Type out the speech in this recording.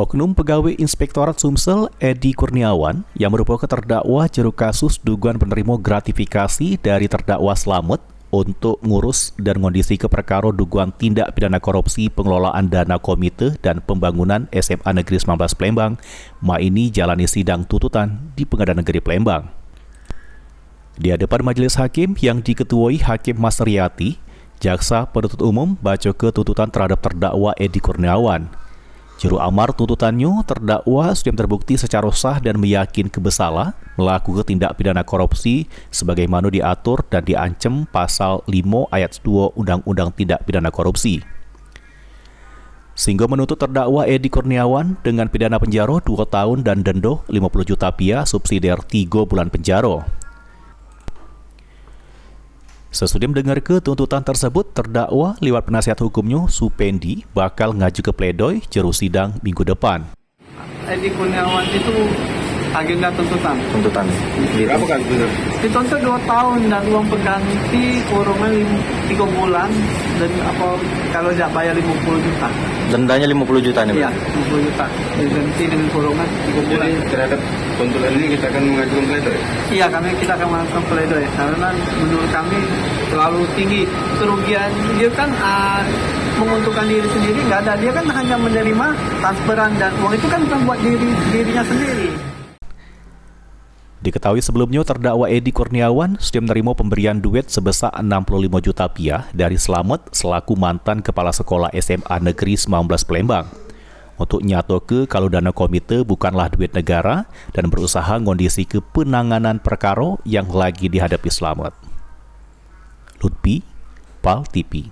Oknum pegawai Inspektorat Sumsel Edi Kurniawan yang merupakan terdakwa juru kasus dugaan penerima gratifikasi dari terdakwa Slamet untuk ngurus dan ngondisi ke perkara dugaan tindak pidana korupsi pengelolaan dana komite dan pembangunan SMA Negeri 19 Palembang, ini jalani sidang tuntutan di Pengadilan Negeri Palembang. Di hadapan majelis hakim yang diketuai Hakim Mas Riyati, jaksa penuntut umum baca ke tuntutan terhadap terdakwa Edi Kurniawan. Juru amar tuntutannya, terdakwa sudah terbukti secara sah dan meyakinkan bersalah melakukan tindak pidana korupsi sebagaimana diatur dan diancam pasal 5 ayat 2 Undang-Undang Tindak Pidana Korupsi. Sehingga menuntut terdakwa Edi Kurniawan dengan pidana penjara 2 tahun dan denda 50 juta rupiah subsidiar 3 bulan penjara. Sesudah mendengar ke tuntutan tersebut, terdakwa lewat penasihat hukumnya Supendi bakal ngaju ke pledoi juru sidang minggu depan. Edi Kurniawan itu agenda tuntutan. Berapa kan benar? Dituntut 2 tahun dan uang pengganti kurungan 3 bulan dan kalau tidak bayar 50 juta. Dendanya 50 juta nih? Iya, 50 juta. Diganti dengan kurungan 3 bulan. Jadi terhadap tuntutan ini kita akan mengajukan pledoi? Iya, kita akan mengajukan pledoi karena menurut kami terlalu tinggi kerugian. Dia kan menguntungkan diri sendiri nggak ada. Dia kan hanya menerima transferan dan uang itu kan bukan buat dirinya sendiri. Diketahui sebelumnya terdakwa Edi Kurniawan sudah menerima pemberian duit sebesar 65 juta rupiah dari Slamet selaku mantan kepala sekolah SMA Negeri 19 Palembang untuk nyatoke kalau dana komite bukanlah duit negara dan berusaha ngondisi ke penanganan perkara yang lagi dihadapi Slamet. Lutfi, PAL TV.